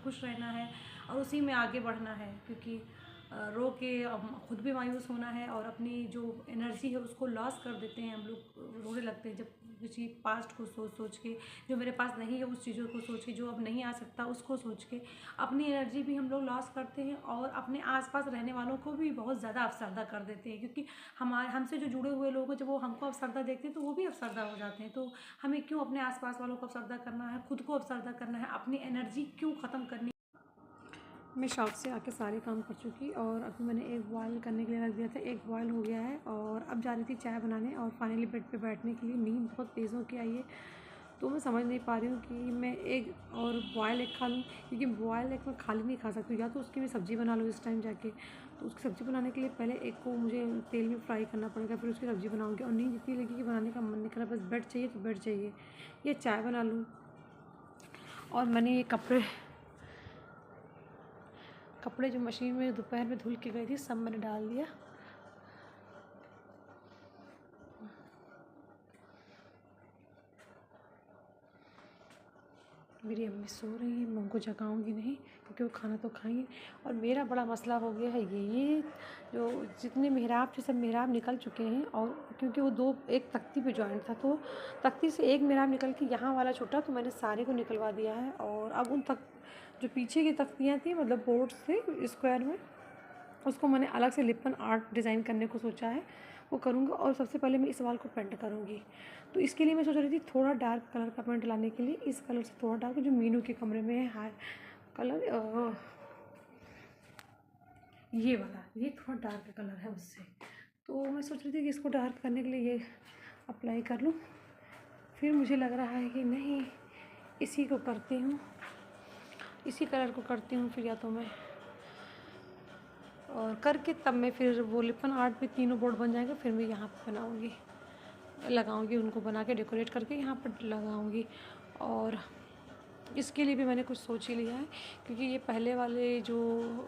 खुश रहना है और उसी में आगे बढ़ना है, क्योंकि रो के खुद भी मायूस होना है और अपनी जो एनर्जी है उसको लॉस कर देते हैं हम लोग, रोने लगते हैं जब किसी पास्ट को सोच सोच के, जो मेरे पास नहीं है उस चीज़ों को सोच के, जो अब नहीं आ सकता उसको सोच के अपनी एनर्जी भी हम लोग लॉस करते हैं और अपने आसपास रहने वालों को भी बहुत ज़्यादा अफसरदा कर देते हैं, क्योंकि हमारे हमसे जो जुड़े हुए लोग हैं जब वो हमको अफसरदा देखते हैं तो वो भी अफसरदा हो जाते हैं। तो हमें क्यों अपने आसपास वालों को अफसरदा करना है, खुद को अफसरदा करना है, अपनी एनर्जी क्यों ख़त्म करनी। मैं शॉप से आके सारे काम कर चुकी और अभी मैंने एग बॉयल करने के लिए रख दिया था, एग बॉयल हो गया है और अब जा रही थी चाय बनाने और फाइनली बेड पे बैठने के लिए। नींद बहुत तेज़ हो के आई है तो मैं समझ नहीं पा रही हूँ कि मैं एग और बॉयल एग खा लूँ, क्योंकि बॉयल एग मैं खाली नहीं खा सकती हूँ, या तो उसकी मैं सब्ज़ी बना लूँ इस टाइम जाके। तो उसकी सब्ज़ी बनाने के लिए पहले एग को मुझे तेल में फ्राई करना पड़ेगा, फिर उसकी सब्ज़ी बनाऊँगी और नींद इतनी लगी कि बनाने का मन नहीं कर रहा, बस बेड चाहिए तो बेड चाहिए, या चाय बना लूँ। और मैंने ये कपड़े जो मशीन में दोपहर में धुल के गई थी सब मैंने डाल दिया। मेरी अम्मी सो रही है, मैं उनको जगाऊंगी नहीं क्योंकि वो खाना तो खाएंगे। और मेरा बड़ा मसला हो गया है ये जो जितने मेहराब थे सब मेहराब निकल चुके हैं, और क्योंकि वो दो एक तख्ती पे जॉइंट था तो तख्ती से एक मेहराब निकल के यहाँ वाला छूटा तो मैंने सारे को निकलवा दिया है। और अब उन तक जो पीछे की तख्तियाँ थी मतलब बोर्ड्स थे स्क्वायर में, उसको मैंने अलग से लिपन आर्ट डिज़ाइन करने को सोचा है, वो करूँगा। और सबसे पहले मैं इस वाल को पेंट करूँगी, तो इसके लिए मैं सोच रही थी थोड़ा डार्क कलर का पेंट लाने के लिए, इस कलर से थोड़ा डार्क जो मीनू के कमरे में है हाई कलर, ये वाला, ये थोड़ा डार्क कलर है उससे। तो मैं सोच रही थी कि इसको डार्क करने के लिए ये अप्लाई कर लूँ, फिर मुझे लग रहा है कि नहीं इसी को करती हूँ, इसी कलर को करती हूँ फिर, या तो मैं और करके तब मैं फिर वो लिपन आर्ट पे तीनों बोर्ड बन जाएंगे, फिर मैं यहाँ पर बनाऊँगी, लगाऊँगी उनको बना के डेकोरेट करके यहाँ पर लगाऊँगी। और इसके लिए भी मैंने कुछ सोच ही लिया है, क्योंकि ये पहले वाले जो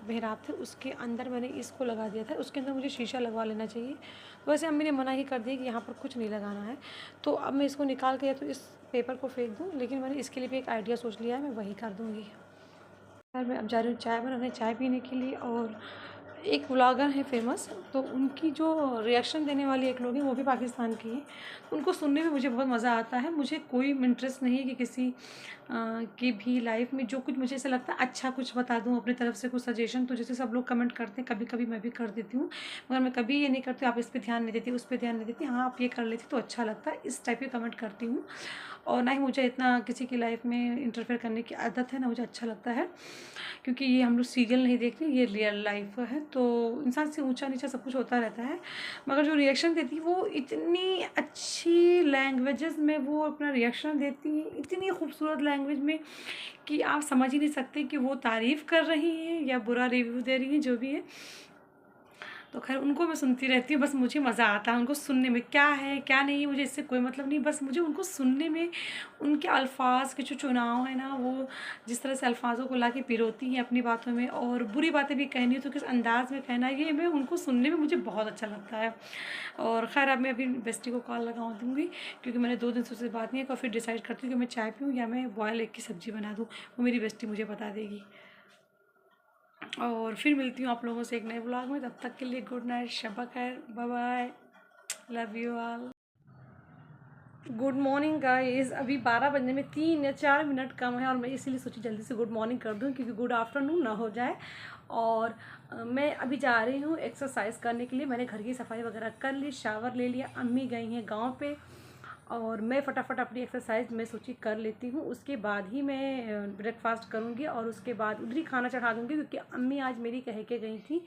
मेहराब थे उसके अंदर मैंने इसको लगा दिया था, उसके अंदर मुझे शीशा लगवा लेना चाहिए। तो वैसे अम्मी ने मना ही कर दिया कि यहाँ पर कुछ नहीं लगाना है, तो अब मैं इसको निकाल के या तो इस पेपर को फेंक दूँ, लेकिन मैंने इसके लिए भी एक आइडिया सोच लिया है, मैं वही कर दूँगी। यार मैं अब जा रही हूँ चाय बनाने, चाय पीने के लिए। और एक व्लॉगर है फेमस, तो उनकी जो रिएक्शन देने वाली एक लोग हैं वो भी पाकिस्तान की है, उनको सुनने में मुझे बहुत मज़ा आता है। मुझे कोई इंटरेस्ट नहीं है कि किसी की भी लाइफ में जो कुछ मुझे ऐसा लगता है अच्छा कुछ बता दूँ अपनी तरफ से कुछ सजेशन, तो जैसे सब लोग कमेंट करते हैं कभी कभी मैं भी कर देती हूँ, मगर मैं कभी ये नहीं करती आप इस पर ध्यान नहीं देती उस पर ध्यान नहीं देती, हाँ आप ये कर लेती तो अच्छा लगता है, इस टाइप के कमेंट करती हूँ। और ना ही मुझे इतना किसी की लाइफ में इंटरफेयर करने की आदत है, ना मुझे अच्छा लगता है, क्योंकि ये हम लोग सीरियल नहीं देखते, ये रियल लाइफ है, तो इंसान से ऊंचा नीचा सब कुछ होता रहता है। मगर जो रिएक्शन देती है वो इतनी अच्छी लैंग्वेजेस में वो अपना रिएक्शन देती है, इतनी खूबसूरत लैंग्वेज में कि आप समझ ही नहीं सकते कि वो तारीफ़ कर रही हैं या बुरा रिव्यू दे रही हैं, जो भी है। तो खैर उनको मैं सुनती रहती हूँ, बस मुझे मज़ा आता है उनको सुनने में, क्या है क्या नहीं मुझे इससे कोई मतलब नहीं, बस मुझे उनको सुनने में, उनके अल्फाज के जो चुनाव है ना, वो जिस तरह से अल्फाजों को ला के पिरोती हैं अपनी बातों में, और बुरी बातें भी कहनी हो तो किस अंदाज में कहना है, ये मैं उनको सुनने में मुझे बहुत अच्छा लगता है। और खैर अब मैं अभी बेस्टी को कॉल लगा दूँगी, क्योंकि मैंने 2 दिन से उससे बात नहीं है, और फिर डिसाइड करती हूँ कि मैं चाय पीऊँ या मैं बॉयल एग की सब्ज़ी बना दूँ, वो मेरी बेस्टी मुझे बता देगी। और फिर मिलती हूँ आप लोगों से एक नए व्लॉग में, तब तक के लिए गुड नाइट, शब खैर, bye bye, love you all. Good morning guys, अभी 12 बजने में 3 या 4 मिनट कम है, और मैं इसीलिए सोची जल्दी से गुड मॉर्निंग कर दूं क्योंकि गुड आफ्टरनून ना हो जाए। और मैं अभी जा रही हूँ एक्सरसाइज करने के लिए, मैंने घर की सफाई वगैरह कर ली, शावर ले लिया, अम्मी गई हैं गाँव पे, और मैं फटाफट अपनी एक्सरसाइज मैं सोची कर लेती हूँ, उसके बाद ही मैं ब्रेकफास्ट करूँगी और उसके बाद उधर ही खाना चढ़ा दूँगी, क्योंकि अम्मी आज मेरी कह के गई थी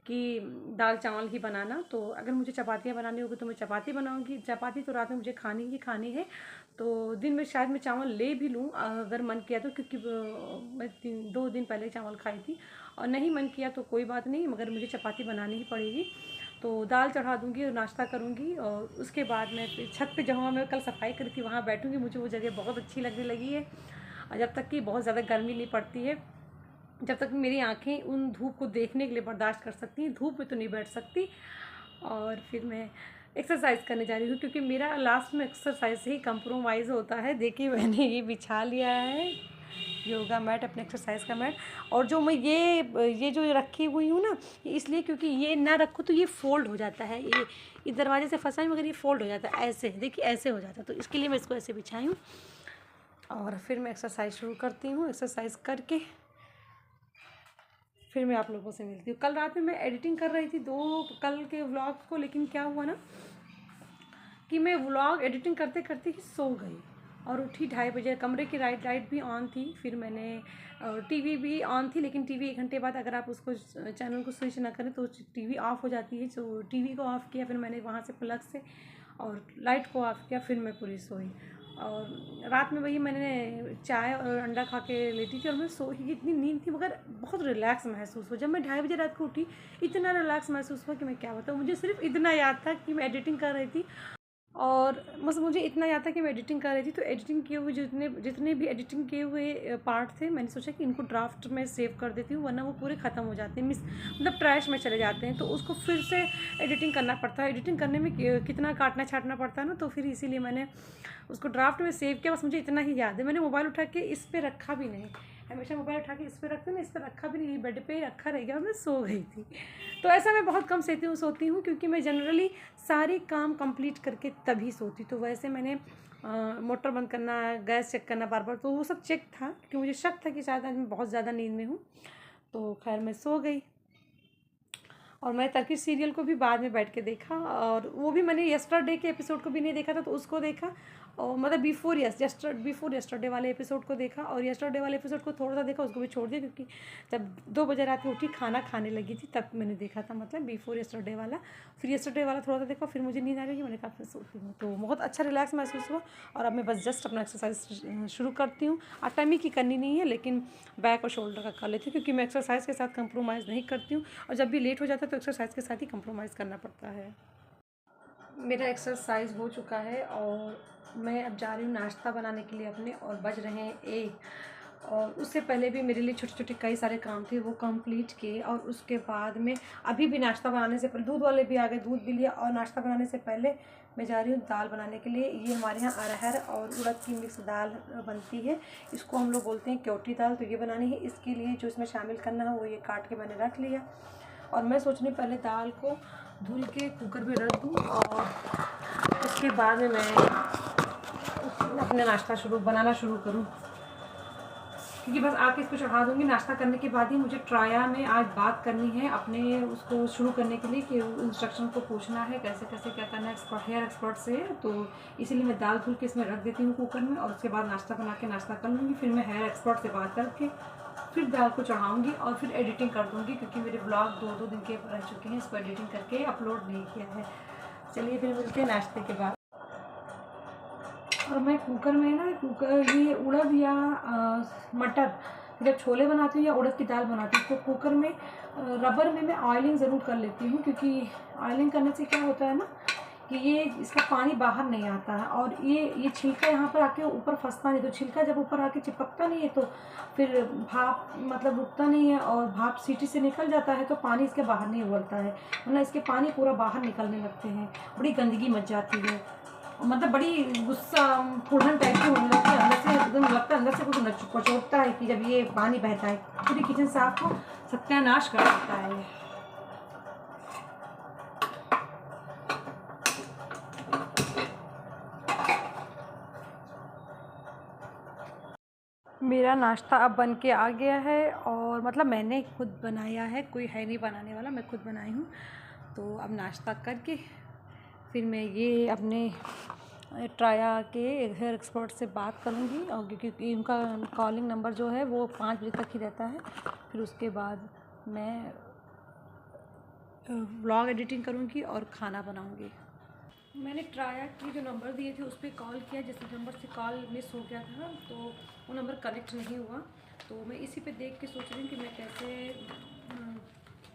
कि दाल चावल ही बनाना, तो अगर मुझे चपातियाँ बनानी होगी तो मैं चपाती बनाऊँगी, चपाती तो रात में मुझे खानी ही खानी है, तो दिन में शायद मैं चावल ले भी लूँ अगर मन किया तो, क्योंकि मैं 2 दिन पहले चावल खाई थी, और नहीं मन किया तो कोई बात नहीं, मगर मुझे चपाती बनानी ही पड़ेगी। तो दाल चढ़ा दूँगी और नाश्ता करूँगी, और उसके बाद मैं फिर छत पे जहाँ मैं कल सफाई करी थी वहाँ बैठूँगी, मुझे वो जगह बहुत अच्छी लगने लगी है, और जब तक कि बहुत ज़्यादा गर्मी नहीं पड़ती है, जब तक मेरी आँखें उन धूप को देखने के लिए बर्दाश्त कर सकती हैं, धूप में तो नहीं बैठ सकती। और फिर मैं एक्सरसाइज करने जा रही हूँ, क्योंकि मेरा लास्ट में एक्सरसाइज से ही कंप्रोमाइज़ होता है। देखिए मैंने ये बिछा लिया है योगा मैट, अपने एक्सरसाइज का मैट। और जो मैं ये जो रखी हुई हूँ ना, इसलिए क्योंकि ये ना रखो तो ये फ़ोल्ड हो जाता है, ये दरवाजे से फंसा है मगर ये फ़ोल्ड हो जाता है ऐसे, देखिए ऐसे हो जाता है, तो इसके लिए मैं इसको ऐसे बिछाई हूँ। और फिर मैं एक्सरसाइज शुरू करती हूँ। एक्सरसाइज करके फिर मैं आप लोगों से मिलती हूँ। कल रात में मैं एडिटिंग कर रही थी कल के व्लॉग को, लेकिन क्या हुआ ना कि मैं व्लॉग एडिटिंग करते करते ही सो गई और उठी 2:30 बजे। कमरे की लाइट भी ऑन थी, फिर मैंने टीवी भी ऑन थी, लेकिन टीवी 1 घंटे बाद अगर आप उसको चैनल को स्विच ना करें तो टीवी ऑफ हो जाती है। तो टीवी को ऑफ़ किया, फिर मैंने वहाँ से प्लग से और लाइट को ऑफ़ किया, फिर मैं पूरी सोई। और रात में वही मैंने चाय और अंडा खा के लेटी थी और मैं सो ही, इतनी नींद थी मगर बहुत रिलैक्स महसूस हुआ। जब मैं 2:30 बजे रात को उठी, इतना रिलैक्स महसूस हुआ कि मैं क्या बताऊँ। मुझे सिर्फ इतना याद था कि मैं एडिटिंग कर रही थी, और बस मुझे इतना याद था कि मैं एडिटिंग कर रही थी। तो एडिटिंग किए हुए जितने भी एडिटिंग किए हुए पार्ट थे, मैंने सोचा कि इनको ड्राफ्ट में सेव कर देती हूँ, वरना वो पूरे ख़त्म हो जाते हैं, मतलब ट्रैश में चले जाते हैं। तो उसको फिर से एडिटिंग करना पड़ता है। एडिटिंग करने में कितना काटना छाटना पड़ता है ना, तो फिर इसीलिए मैंने उसको ड्राफ्ट में सेव किया। बस मुझे इतना ही याद है। मैंने मोबाइल उठा के इस पर रखा भी नहीं, हमेशा मोबाइल उठा के इस पर रखती हूँ, इस पर रखा भी नहीं, बेड पे ही रखा रह गया और मैं सो गई थी। तो ऐसा मैं बहुत कम सोती हूँ क्योंकि मैं जनरली सारी काम कंप्लीट करके तभी सोती। तो वैसे मैंने मोटर बंद करना, गैस चेक करना बार बार, तो वो सब चेक था क्योंकि मुझे शक था कि शायद आज मैं बहुत ज़्यादा नींद में हूँ। तो खैर मैं सो गई। और मैं टर्किश सीरियल को भी बाद में बैठ के देखा, और वो भी मैंने यस्टरडे के एपिसोड को भी नहीं देखा था, तो उसको देखा। और मतलब बिफोर यस्टरडे वाले एपिसोड को देखा, और यस्टरडे वाले एपिसोड को थोड़ा सा देखा, उसको भी छोड़ दिया क्योंकि जब 2 बजे रात में उठी खाना खाने लगी थी तब मैंने देखा था, मतलब बिफोर यस्टरडे वाला। फिर यस्टरडे वाला थोड़ा सा देखा, फिर मुझे नींद आ गई, मैंने कहा फिर सोती हूँ। तो बहुत अच्छा रिलैक्स महसूस हुआ। और अब मैं बस जस्ट अपना एक्सरसाइज शुरू करती हूँ। अटमी की करनी नहीं है, लेकिन बैक और शोल्डर का कर लेती हूँ क्योंकि मैं एक्सरसाइज के साथ कंप्रोमाइज़ नहीं करती हूँ, और जब भी लेट हो जाता है तो एक्सरसाइज के साथ ही कंप्रोमाइज़ करना पड़ता है। मेरा एक्सरसाइज हो चुका है और मैं अब जा रही हूँ नाश्ता बनाने के लिए अपने, और बज रहे हैं 1। और उससे पहले भी मेरे लिए छोटे छोटे कई सारे काम थे, वो कंप्लीट किए। और उसके बाद में अभी भी नाश्ता बनाने से पहले दूध वाले भी आ गए, दूध भी लिया। और नाश्ता बनाने से पहले मैं जा रही हूँ दाल बनाने के लिए। ये हमारे यहाँ अरहर और उड़द की मिक्स दाल बनती है, इसको हम लोग बोलते हैं क्योटी दाल। तो ये बनानी है, इसके लिए जो इसमें शामिल करना है वो ये काट के मैंने रख लिया। और मैं सोच रही हूँ पहले दाल को धुल के कुकर में रख दूँ, और उसके बाद में मैं अपने नाश्ता बनाना शुरू करूँ, क्योंकि बस आके इसको चढ़ा दूँगी। नाश्ता करने के बाद ही मुझे ट्राया में आज बात करनी है अपने उसको शुरू करने के लिए, कि इंस्ट्रक्शन को पूछना है कैसे कैसे क्या करना है हेयर एक्सपर्ट से। तो इसीलिए मैं दाल धुल के इसमें रख देती हूँ कुकर में, और उसके बाद नाश्ता बना के नाश्ता कर लूँगी। फिर मैं हेयर एक्सपर्ट से बात करके फिर दाल को चढ़ाऊँगी और फिर एडिटिंग कर दूँगी, क्योंकि मेरे ब्लॉग 2-2 दिन के रह चुके हैं, इसको एडिटिंग करके अपलोड नहीं किया है। चलिए फिर मिलते हैं नाश्ते के बाद। और मैं कुकर में ना ये उड़द या मटर, जब छोले बनाती हूँ या उड़द की दाल बनाती हूँ, तो कुकर में रबर में मैं ऑयलिंग ज़रूर कर लेती हूँ, क्योंकि ऑयलिंग करने से क्या होता है ना कि ये इसका पानी बाहर नहीं आता है, और ये छिलका यहाँ पर आके ऊपर फंसता नहीं। तो छिलका जब ऊपर आके चिपकता नहीं है तो फिर भाप मतलब रुकता नहीं है, और भाप सीटी से निकल जाता है तो पानी इसके बाहर नहीं उबलता है, वरना इसके पानी पूरा बाहर निकलने लगते हैं, बड़ी गंदगी मच जाती है, मतलब बड़ी गुस्सा फूहन टाइप की होने लगती है अंदर से, एकदम लगता है अंदर से कुछ पचोटता है कि जब ये पानी बहता है पूरी किचन साफ को सत्यानाश कर देता है। मेरा नाश्ता अब बन के आ गया है, और मतलब मैंने खुद बनाया है, कोई है नहीं बनाने वाला, मैं खुद बनाई हूँ। तो अब नाश्ता करके फिर मैं ये अपने ट्राया के हेयर एक्सपर्ट से बात करूँगी, और क्योंकि उनका कॉलिंग नंबर जो है वो 5 बजे तक ही रहता है। फिर उसके बाद मैं व्लॉग एडिटिंग करूँगी और खाना बनाऊँगी। मैंने ट्राया के जो नंबर दिए थे उस पर कॉल किया, जिस नंबर से कॉल मिस हो गया था तो वो नंबर कनेक्ट नहीं हुआ। तो मैं इसी पे देख के सोच रही हूँ कि मैं कैसे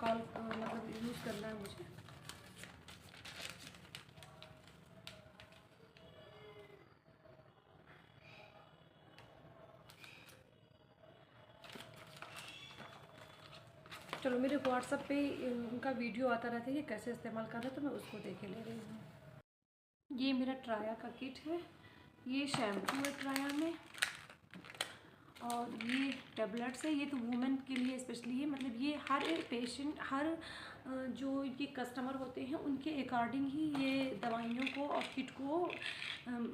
कॉल मतलब यूज़ करना है मुझे। चलो, मेरे व्हाट्सएप पे उनका वीडियो आता रहता है ये कैसे इस्तेमाल करना है, तो मैं उसको देख के ले रही हूँ। ये मेरा ट्राया का किट है, ये शैम्पू है ट्राया में, और ये टैबलेट्स है, ये तो वुमेन के लिए स्पेशली है, मतलब ये हर एक पेशेंट, हर जो ये कस्टमर होते हैं उनके अकॉर्डिंग ही ये दवाइयों को और किट को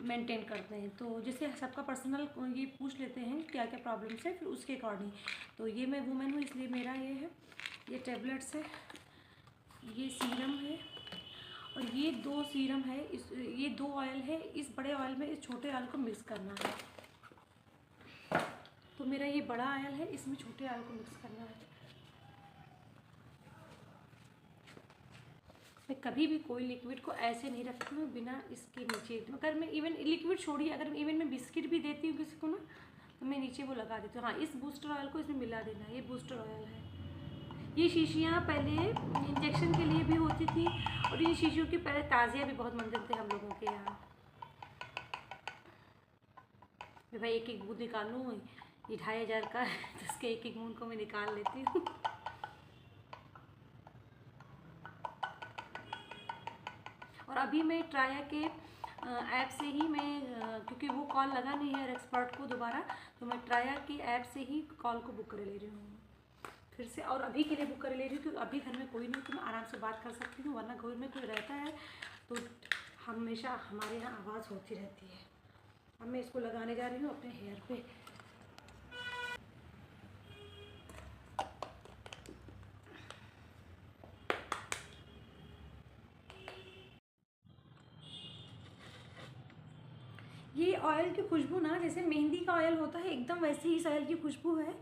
मेंटेन करते हैं। तो जैसे सबका पर्सनल ये पूछ लेते हैं क्या क्या प्रॉब्लम्स है, फिर उसके अकॉर्डिंग। तो ये मैं वुमेन हूँ इसलिए मेरा ये है, ये टैबलेट्स है, ये सीरम है, और ये 2 सीरम है, ये 2 ऑयल है। इस बड़े ऑयल में इस छोटे ऑयल को मिक्स करना है। तो मेरा ये बड़ा ऑयल है, इसमें छोटे ऑयल को मिक्स करना है। मैं कभी भी कोई लिक्विड को ऐसे नहीं रखती हूँ बिना इसके नीचे। अगर मैं इवन लिक्विड छोड़िए, अगर इवन मैं बिस्किट भी देती हूँ किसी को ना, तो मैं नीचे वो लगा देती हूँ। हाँ, इस बूस्टर ऑयल को इसमें मिला देना, ये बूस्टर ऑयल है। ये शीशियाँ पहले इंजेक्शन के लिए भी होती थी, और इन शीशियों की पहले ताज़िया भी बहुत मंदिर थे हम लोगों के यहाँ। भाई एक एक बूंद निकालूँ, ये 2500 का है, तो इसके एक एक बूंद को मैं निकाल लेती हूँ। और अभी मैं ट्राया के ऐप से ही मैं, क्योंकि वो कॉल लगा नहीं है एक्सपर्ट को दोबारा, तो मैं ट्राया के ऐप से ही कॉल को बुक कर ले रही हूँ फिर से। और अभी के लिए बुक कर ले रही हूँ क्योंकि अभी घर में कोई नहीं, तो मैं आराम से बात कर सकती हूँ, वरना घर में कोई रहता है तो हमेशा हमारे यहाँ आवाज़ होती रहती है। अब मैं इसको लगाने जा रही हूँ अपने हेयर पे। ये ऑयल की खुशबू ना जैसे मेहंदी का ऑयल होता है, एकदम वैसे ही इस ऑयल की खुशबू है।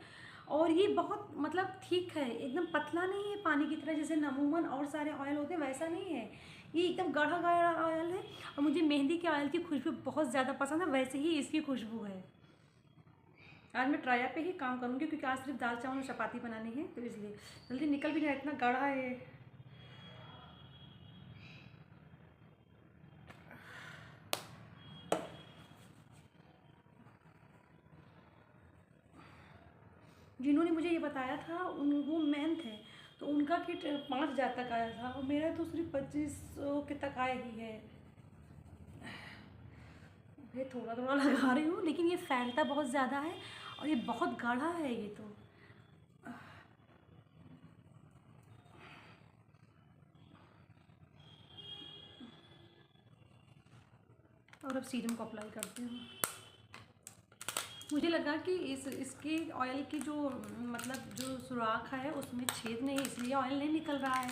और ये बहुत मतलब ठीक है, एकदम पतला नहीं है पानी की तरह, जैसे अमूमन और सारे ऑयल होते हैं वैसा नहीं है। ये एकदम गाढ़ा गाढ़ा ऑयल है, और मुझे मेहंदी के ऑयल की खुशबू बहुत ज़्यादा पसंद है, वैसे ही इसकी खुशबू है। आज मैं ट्राया पे ही काम करूँगी क्योंकि आज सिर्फ दाल चावल और चपाती बनानी है, तो इसलिए जल्दी निकल भी नहीं, इतना गाढ़ा है। जिन्होंने मुझे ये बताया था वो मैन थे, तो उनका किट 5000 तक आया था, और मेरा तो सिर्फ 2500 के तक आया ही है। ये थोड़ा थोड़ा लगा रही हूँ, लेकिन ये फैलता बहुत ज़्यादा है और ये बहुत गाढ़ा है ये तो। और अब सीरम को अप्लाई करती हूँ। मुझे लगा कि इसके ऑयल की जो मतलब जो सुराख है उसमें छेद नहीं, इसलिए ऑयल नहीं निकल रहा है।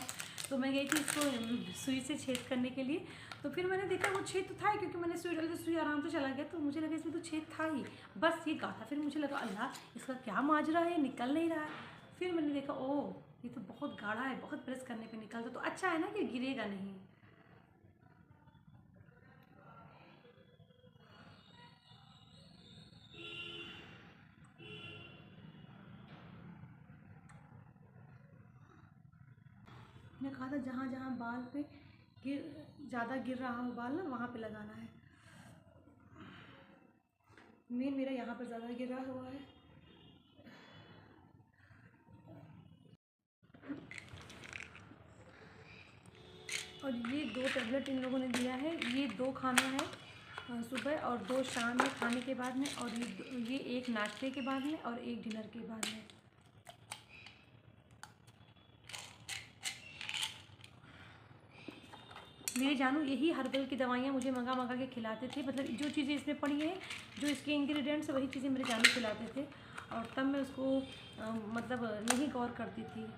तो मैं गई थी इसको सुई से छेद करने के लिए, तो फिर मैंने देखा वो छेद तो था ही, क्योंकि मैंने सुई डाली तो सुई आराम से चला गया, तो मुझे लगा इसमें तो छेद था ही, बस ये गाढ़ा। फिर मुझे लगा अल्लाह इसका क्या माजरा है, निकल नहीं रहा है। फिर मैंने देखा ओह ये तो बहुत गाढ़ा है, बहुत प्रेस करने पर निकलता, तो अच्छा है ना कि गिरेगा नहीं। मैंने कहा था जहाँ जहाँ बाल पे ज़्यादा गिर रहा हो बाल ना, वहाँ पे लगाना है। मेरा यहाँ पर ज़्यादा गिरा हुआ है। और ये 2 टैबलेट इन लोगों ने दिया है, ये 2 खाना है सुबह और 2 शाम में खाने के बाद में, और ये 1 नाश्ते के बाद में और 1 डिनर के बाद में। मेरे जानू यही हर्बल की दवाइयाँ मुझे मंगा मंगा के खिलाते थे, मतलब जो चीज़ें इसमें पड़ी हैं, जो इसके इंग्रेडिएंट्स वही चीज़ें मेरे जानू खिलाते थे, और तब मैं उसको मतलब नहीं गौर करती थी।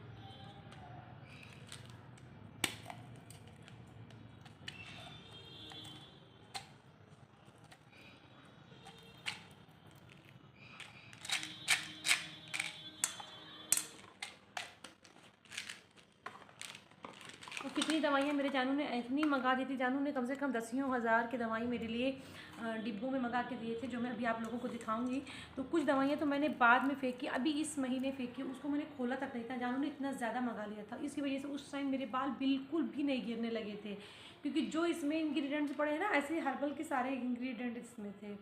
और कितनी दवाइयाँ मेरे जानू ने इतनी मंगा दी थी, जानू ने कम से कम 10,000 की दवाई मेरे लिए डिब्बों में मंगा के दिए थे, जो मैं अभी आप लोगों को दिखाऊंगी। तो कुछ दवाइयाँ तो मैंने बाद में फेंकी, अभी इस महीने फेंकी, उसको मैंने खोला तक नहीं था। जानू ने इतना ज़्यादा मंगा लिया था, इसकी वजह से उस टाइम मेरे बाल बिल्कुल भी नहीं गिरने लगे थे, क्योंकि जो इसमें इंग्रेडिएंट्स पड़े हैं ना, ऐसे हर्बल के सारे इंग्रेडिएंट्स इसमें थे।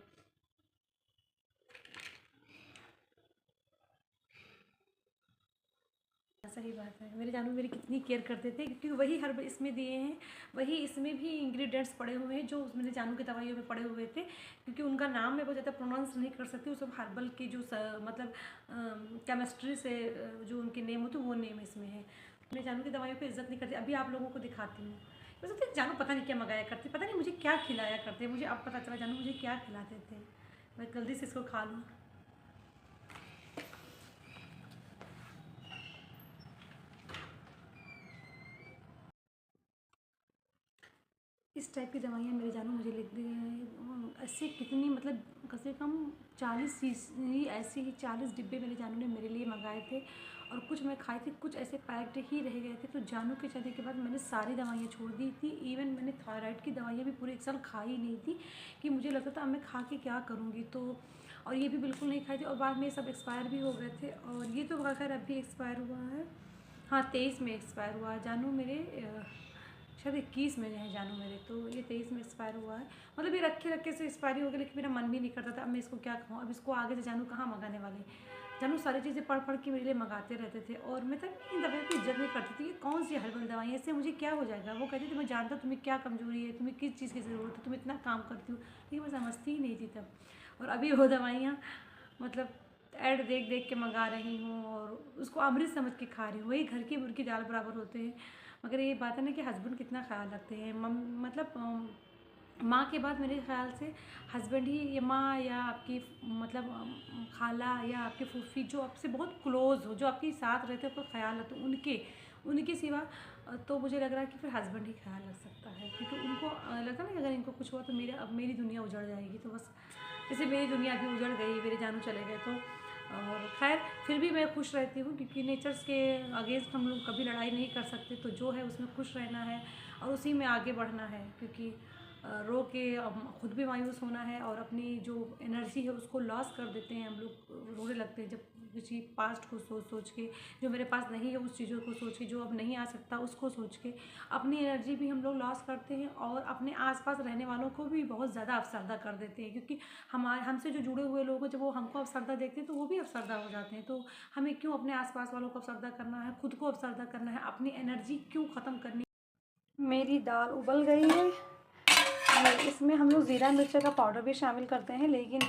सही बात है। मेरे जानू मेरी कितनी केयर करते थे, क्योंकि वही हर इसमें दिए हैं, वही इसमें भी इंग्रेडिएंट्स पड़े हुए हैं जो मेरे जानू की दवाइयों में पड़े हुए थे। क्योंकि उनका नाम मैं बहुत ज़्यादा प्रोनाउंस नहीं कर सकती, वो सब हर्बल की जो मतलब केमिस्ट्री से जो उनके नेम होते वो नेम इसमें है। मेरे जानू की दवाइयों पर इज्जत नहीं करती। अभी आप लोगों को दिखाती हूँ। वैसे जानू पता नहीं क्या मंगाया करती, पता नहीं मुझे क्या खिलाया करते, मुझे अब पता चला जानू मुझे क्या खिलाते थे। मैं जल्दी से इसको खा लूँ। इस टाइप की दवाइयाँ मेरे जानू मुझे लिख दी हैं। ऐसे कितनी मतलब कम से कम 40 शीशी ऐसे ही 40 डिब्बे मेरे जानू ने मेरे लिए मंगाए थे, और कुछ मैं खाई थी, कुछ ऐसे पैक्ड ही रह गए थे। तो जानू के जाने के बाद मैंने सारी दवाइयाँ छोड़ दी थी। इवन मैंने थायराइड की दवाइयाँ भी पूरे 1 साल खाई नहीं थी, कि मुझे लगता था अब मैं खा के क्या करूँगी। तो और ये भी बिल्कुल नहीं खाई थी, और बाद में ये सब एक्सपायर भी हो गए थे। और ये तो खैर अभी एक्सपायर हुआ है, हाँ 23 में एक्सपायर हुआ है। जानू मेरे शायद 21 में है जानू मेरे, तो ये 23 में एक्सपायर हुआ है। मतलब ये रखे रखे से एक्सपायरी हो गई, लेकिन मेरा मन भी नहीं करता था अब मैं इसको क्या खाऊँ। अब इसको आगे से जानू कहाँ मंगाने वाले। जानू सारी चीज़ें पढ़ पढ़ के मेरे लिए मंगाते रहते थे, और मैं तक इन दवाइयों की इज्जत नहीं करती थी। ये कौन सी हर्बल दवाई है, इससे मुझे क्या हो जाएगा। वो कहती थी मैं जानता हूँ तुम्हें क्या कमजोरी है, तुम्हें किस चीज़ की ज़रूरत है, तुम इतना काम करती हो, लेकिन मैं समझती ही नहीं थी तब। और अभी वो दवाइयाँ मतलब ऐड देख देख के मंगा रही हूँ, और उसको अमृत समझ के खा रही हूँ। वही घर की मुर्गी दाल बराबर होते हैं। मगर ये बात है ना कि हस्बैंड कितना ख्याल रखते हैं। मतलब माँ के बाद मेरे ख्याल से हस्बैंड ही, या माँ या आपकी मतलब खाला या आपकी फूफी जो आपसे बहुत क्लोज़ हो, जो आपके साथ रहते हो, आपका ख्याल रखते हो, उनके सिवा तो मुझे लग रहा है कि फिर हस्बैंड ही ख्याल रख सकता है। क्योंकि उनको लगता है ना कि अगर इनको कुछ हुआ तो अब मेरी दुनिया उजड़ जाएगी। तो बस जैसे मेरी दुनिया अभी उजड़ गई, मेरे जानू चले गए, तो और खैर फिर भी मैं खुश रहती हूँ, क्योंकि नेचर्स के अगेंस्ट हम लोग कभी लड़ाई नहीं कर सकते। तो जो है उसमें खुश रहना है और उसी में आगे बढ़ना है, क्योंकि रो के खुद भी मायूस होना है, और अपनी जो एनर्जी है उसको लॉस कर देते हैं हम लोग। रोने लगते हैं जब किसी पास्ट को सोच सोच के, जो मेरे पास नहीं है उस चीज़ों को सोच के, जो अब नहीं आ सकता उसको सोच के अपनी एनर्जी भी हम लोग लॉस करते हैं, और अपने आसपास रहने वालों को भी बहुत ज़्यादा अफसरदा कर देते हैं। क्योंकि हमसे जो जुड़े हुए लोग हैं, जब वो हमको अफसरदा देखते हैं तो वो भी अफसरदा हो जाते हैं। तो हमें क्यों अपने आसपास वालों को अफसरदा करना है, खुद को अफसरदा करना है, अपनी एनर्जी क्यों ख़त्म करनी। मेरी दाल उबल गई है, इसमें हम लोग ज़ीरा मिर्च का पाउडर भी शामिल करते हैं, लेकिन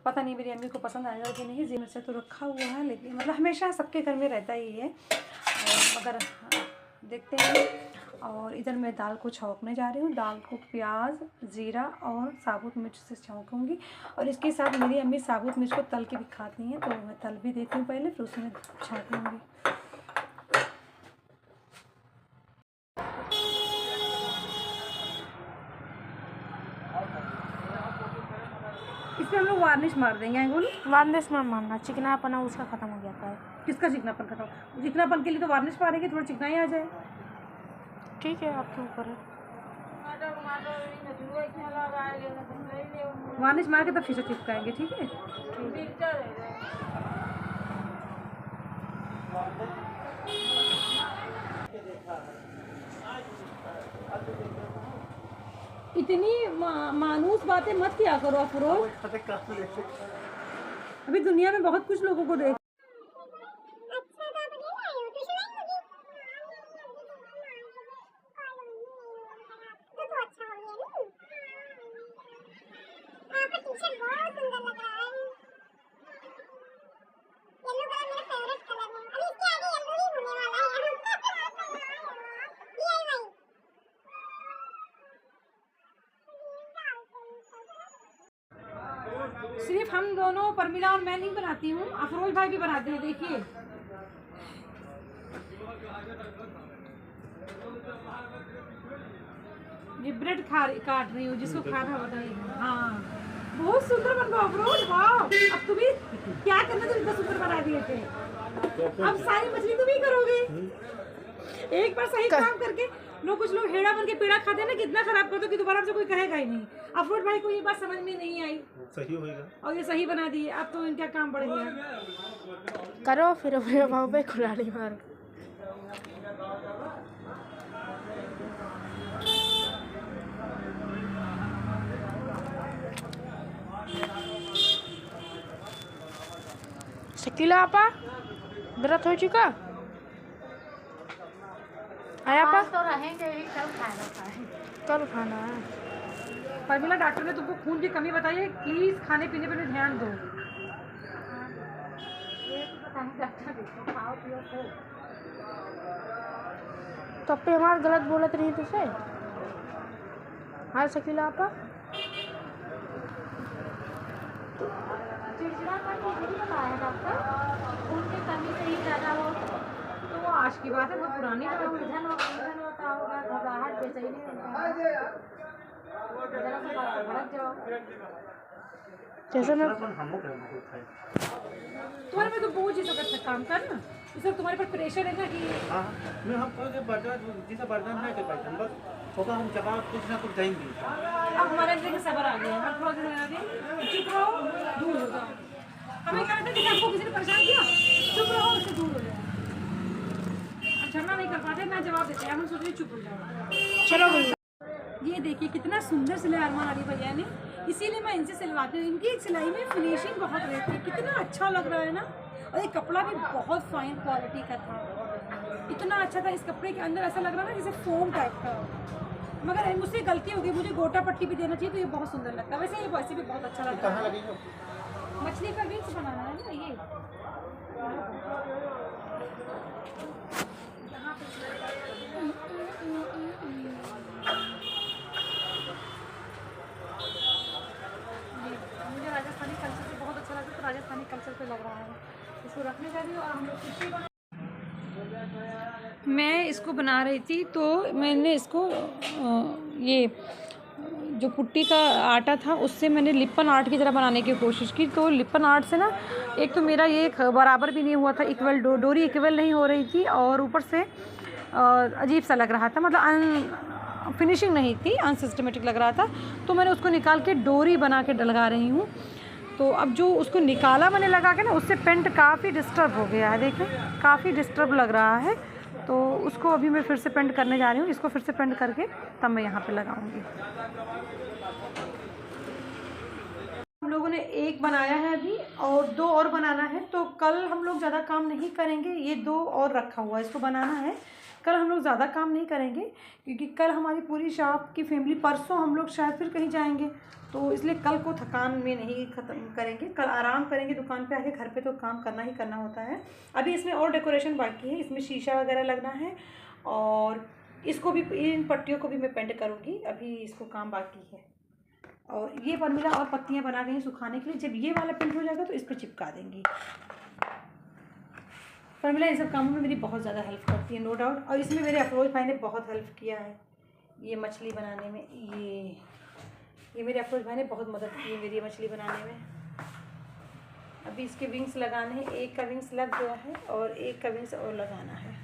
पता नहीं मेरी अम्मी को पसंद आएगा कि नहीं। ज़ीरा मिर्च तो रखा हुआ है, लेकिन मतलब हमेशा सबके घर में रहता ही है, मगर देखते हैं। और इधर मैं दाल को छौंकने जा रही हूँ। दाल को प्याज, ज़ीरा और साबुत मिर्च से छौंकूँगी, और इसके साथ मेरी अम्मी साबुत मिर्च को तल के भी खाती हैं, तो मैं तल भी देती हूँ पहले, फिर उसमें छौंक लूँगी। इसमें हम लोग वार्निश मार देंगे। अंगुल वार्निश में मारना, चिकनापना उसका ख़त्म हो जाता है। किसका चिकनापन खत्म? चिकनापन के लिए तो वार्निश मारेंगे, थोड़ा चिकनाई आ जाए। ठीक है, आपके ऊपर है। वार्निश मार के तब शीशा चिपकाएंगे, ठीक है। इतनी मानूस बातें मत किया करो अफरोज। अभी दुनिया में बहुत कुछ लोगों को देख। सिर्फ हम दोनों, परमिला और मैं नहीं बनाती हूँ, अफरोज भाई भी बनाते हैं। देखिए ये ब्रेड काट रही हूँ, जिसको खाना बताइए। हाँ बहुत सुंदर बन गया अफरोज, वाह। अब तुम ही क्या करना, तुम इतना सुंदर बना दिए थे, अब सारी मछली तुम ही करोगे। एक बार सही काम करके कुछ लोग हेड़ा बन के पेड़ा खाते हैं ना, कितना खराब कर दो कि दोबारा से कोई कहेगा ही नहीं। अफरोज भाई को ये बात समझ में नहीं आई, सही होगा, और ये सही बना दिए। अब तो इनका काम बढ़ गया। करो फिर अपने भाव पे कुल्हाड़ी मारो। शकीला आपा व्रत हो चुका। आया आज पा तो रहेंगे ही, कल खाना खाएंगे। कल खाना है। परमिला, डॉक्टर ने तुमको खून की कमी बताई है, प्लीज़ खाने पीने पर भी ध्यान दो। ये तो पता नहीं डॉक्टर देखो, खाओ पियो तो। तो पे हमारा गलत बोलत रही तुझसे। हाँ शकीला आपा चिड़चिड़ा करके नहीं बताया डॉक्टर, खून की कमी से ही ज़्यादा हो। तो वो आज की बात है, बहुत पुरानी बात है। उलझन होता होगा, घबराहट बेचैनी होता है, जरा सा बात से भड़क जाओ। जैसे मैं तुम्हारे पे तो बोझ ही सकता काम कर ना, इसलिए तुम्हारे पर प्रेशर है ना कि हाँ मैं हमको ये बर्दाश्त जिसे बर्दाश्त नहीं कर पाते हम, बस होगा हम जवाब कुछ ना कुछ देंगे। अब हमारे अंदर में सब्र आ गया है। अब थोड़ा सा चुप रहो, दूर हो जाओ। हमें क्या लगता है कि आपको किसी ने परेशान किया, चुप रहो, उससे दूर हो जाओ। अब झगड़ा नहीं कर पाते, मैं जवाब देते हैं, हम सोच रहे चुप हो जाओ। चलो भैया ये देखिए कितना सुंदर सिलाई अरमान अली भैया ने, इसीलिए मैं इनसे सिलवाती हूँ। इनकी सिलाई में फिनिशिंग बहुत रहती है, कितना अच्छा लग रहा है ना। और ये कपड़ा भी बहुत फाइन क्वालिटी का था, इतना अच्छा था। इस कपड़े के अंदर ऐसा लग रहा ना जैसे फोम टाइप का, मगर मुझसे गलती हो गई, मुझे गोटा पट्टी भी देना चाहिए, तो ये बहुत सुंदर लगता है। वैसे ये वैसे भी बहुत अच्छा लगता है। मछली का विंग्स बनाना है ना ये, यहाँ मुझे राजस्थानी कल्चर से बहुत अच्छा लगता है, तो राजस्थानी कल्चर पे लग रहा है। इसको रखने जा रही हूँ और हम लोग कुर्सी बना। मैं इसको बना रही थी, तो मैंने इसको ये जो पुट्टी का आटा था उससे मैंने लिप्पन आर्ट की तरह बनाने की कोशिश की। तो लिप्पन आर्ट से ना, एक तो मेरा ये बराबर भी नहीं हुआ था, इक्वल डोरी इक्वल नहीं हो रही थी, और ऊपर से अजीब सा लग रहा था, मतलब फिनिशिंग नहीं थी, अनसिस्टमेटिक लग रहा था। तो मैंने उसको निकाल के डोरी बना के लगा रही हूँ। तो अब जो उसको निकाला मैंने लगा के ना, उससे पेंट काफ़ी डिस्टर्ब हो गया है, देखें काफ़ी डिस्टर्ब लग रहा है। तो उसको अभी मैं फिर से पेंट करने जा रही हूँ, इसको फिर से पेंट करके तब मैं यहाँ पे लगाऊंगी। हम लोगों ने एक बनाया है अभी, और दो और बनाना है। तो कल हम लोग ज़्यादा काम नहीं करेंगे, ये दो और रखा हुआ है, इसको बनाना है। कल हम लोग ज़्यादा काम नहीं करेंगे, क्योंकि कल हमारी पूरी शॉप की फैमिली, परसों हम लोग शायद फिर कहीं जाएंगे, तो इसलिए कल को थकान में नहीं ख़त्म करेंगे। कल आराम करेंगे दुकान पे आके, घर पे तो काम करना ही करना होता है। अभी इसमें और डेकोरेशन बाकी है, इसमें शीशा वगैरह लगना है, और इसको भी, इन पट्टियों को भी मैं पेंट करूँगी, अभी इसको काम बाकी है। और ये परमिला और पत्तियाँ बना गई हैं सुखाने के लिए, जब ये वाला पेंट हो जाएगा तो इस पर चिपका देंगी। परमिला इन सब कामों में मेरी बहुत ज़्यादा हेल्प करती है, नो डाउट। और इसमें मेरे अफरोज भाई ने बहुत हेल्प किया है, ये मछली बनाने में। ये मेरे अफरोज भाई ने बहुत मदद की है मेरी मछली बनाने में। अभी इसके विंग्स लगाने हैं, एक का विंग्स लग गया है और एक का विंग्स और लगाना है।